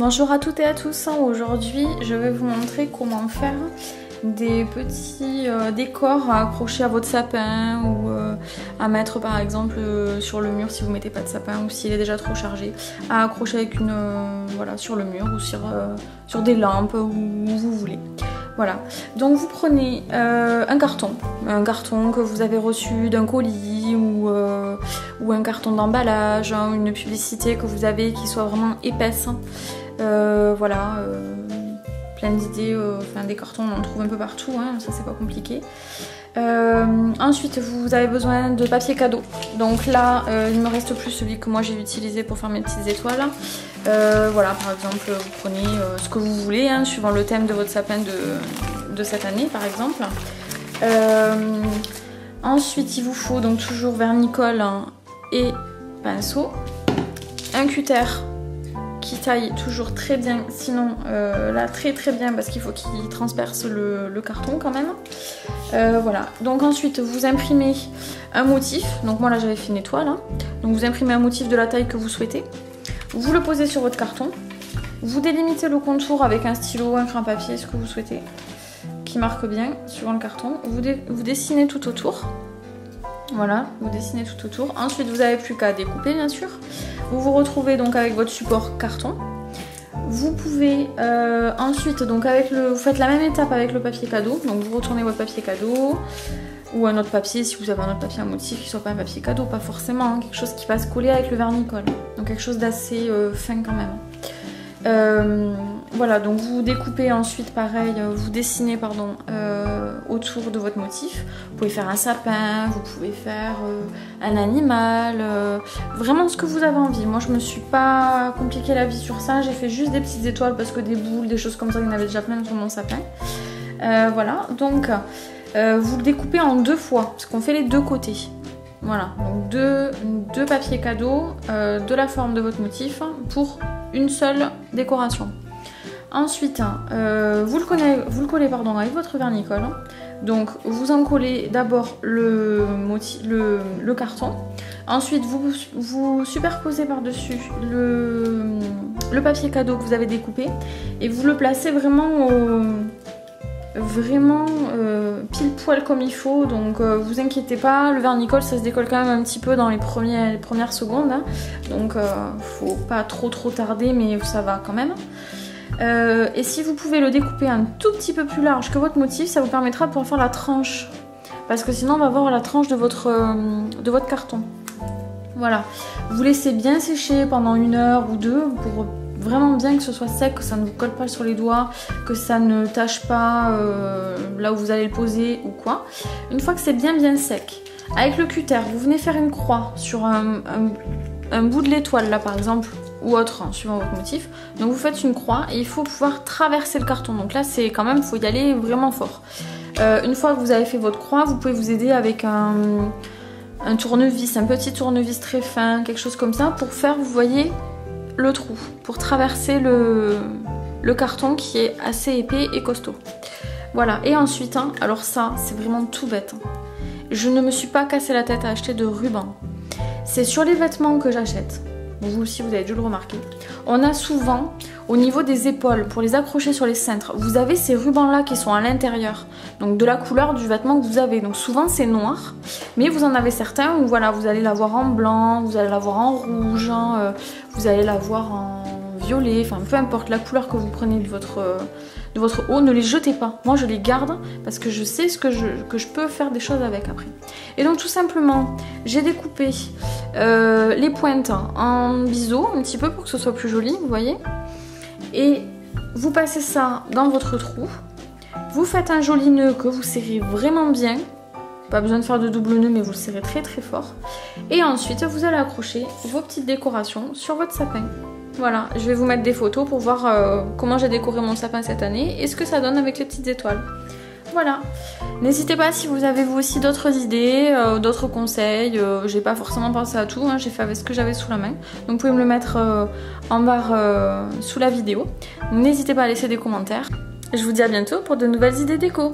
Bonjour à toutes et à tous, aujourd'hui je vais vous montrer comment faire des petits décors à accrocher à votre sapin ou à mettre par exemple sur le mur si vous mettez pas de sapin ou s'il est déjà trop chargé, à accrocher avec une voilà, sur le mur ou sur des lampes où vous voulez. Voilà, donc vous prenez un carton que vous avez reçu d'un colis ou un carton d'emballage, hein, une publicité que vous avez qui soit vraiment épaisse. Voilà, plein d'idées, enfin des cartons on en trouve un peu partout, hein, ça c'est pas compliqué. Ensuite vous avez besoin de papier cadeau, donc là il me reste plus celui que moi j'ai utilisé pour faire mes petites étoiles. Voilà, par exemple vous prenez ce que vous voulez, hein, suivant le thème de votre sapin de cette année par exemple. Ensuite il vous faut donc toujours vernicole et pinceau, un cutter qui taille toujours très bien, sinon là très bien parce qu'il faut qu'il transperce le carton quand même. Voilà, donc ensuite vous imprimez un motif, donc moi là j'avais fait une étoile, hein. Donc vous imprimez un motif de la taille que vous souhaitez, vous le posez sur votre carton, vous délimitez le contour avec un stylo, un crayon papier, ce que vous souhaitez, qui marque bien suivant le carton, vous dessinez tout autour. Voilà, vous dessinez tout autour. Ensuite, vous n'avez plus qu'à découper, bien sûr. Vous vous retrouvez donc avec votre support carton. Vous pouvez ensuite, donc vous faites la même étape avec le papier cadeau. Donc vous retournez votre papier cadeau ou un autre papier, si vous avez un autre papier à motif qui ne soit pas un papier cadeau, pas forcément, hein, quelque chose qui va se coller avec le vernicole. Donc quelque chose d'assez fin quand même. Voilà, donc vous découpez ensuite pareil, vous dessinez pardon autour de votre motif. Vous pouvez faire un sapin, vous pouvez faire un animal, vraiment ce que vous avez envie. Moi je me suis pas compliqué la vie sur ça, j'ai fait juste des petites étoiles parce que des boules, des choses comme ça, il y en avait déjà plein sur mon sapin. Voilà, donc vous le découpez en deux fois, parce qu'on fait les deux côtés. Voilà, donc deux papiers cadeaux de la forme de votre motif pour une seule décoration. Ensuite, vous le collez pardon, avec votre vernicole. Donc vous en collez d'abord le carton. Ensuite vous superposez par-dessus le papier cadeau que vous avez découpé et vous le placez vraiment pile poil comme il faut. Donc vous inquiétez pas, le vernicole ça se décolle quand même un petit peu dans les premières secondes, hein. Donc faut pas trop tarder, mais ça va quand même. Et si vous pouvez le découper un tout petit peu plus large que votre motif, ça vous permettra de pouvoir faire la tranche, parce que sinon on va avoir la tranche de votre carton. Voilà, vous laissez bien sécher pendant 1 heure ou 2 pour vraiment bien que ce soit sec, que ça ne vous colle pas sur les doigts, que ça ne tâche pas là où vous allez le poser ou quoi. Une fois que c'est bien sec, avec le cutter, vous venez faire une croix sur un bout de l'étoile là par exemple, ou autre, hein, suivant votre motif. Donc vous faites une croix et il faut pouvoir traverser le carton. Donc là c'est quand même, il faut y aller vraiment fort. Une fois que vous avez fait votre croix, vous pouvez vous aider avec un tournevis, un petit tournevis très fin, quelque chose comme ça, pour faire, vous voyez, le trou, pour traverser le carton qui est assez épais et costaud. Voilà, et ensuite, hein, alors ça c'est vraiment tout bête, hein. Je ne me suis pas cassé la tête à acheter de ruban. C'est sur les vêtements que j'achète. Vous aussi vous avez dû le remarquer. On a souvent au niveau des épaules, pour les accrocher sur les cintres, vous avez ces rubans là qui sont à l'intérieur, donc de la couleur du vêtement que vous avez. Donc souvent c'est noir, mais vous en avez certains où voilà, vous allez l'avoir en blanc, vous allez l'avoir en rouge, hein, vous allez l'avoir en violet, enfin peu importe la couleur que vous prenez de votre haut, ne les jetez pas. Moi je les garde parce que je sais que je peux faire des choses avec après. Et donc tout simplement, j'ai découpé les pointes en biseau un petit peu pour que ce soit plus joli, vous voyez. Et vous passez ça dans votre trou, vous faites un joli nœud que vous serrez vraiment bien, pas besoin de faire de double nœud mais vous le serrez très fort. Et ensuite vous allez accrocher vos petites décorations sur votre sapin. Voilà, je vais vous mettre des photos pour voir comment j'ai décoré mon sapin cette année et ce que ça donne avec les petites étoiles. Voilà, n'hésitez pas si vous avez vous aussi d'autres idées, d'autres conseils, j'ai pas forcément pensé à tout, hein, j'ai fait avec ce que j'avais sous la main. Donc vous pouvez me le mettre en barre sous la vidéo. N'hésitez pas à laisser des commentaires. Je vous dis à bientôt pour de nouvelles idées déco.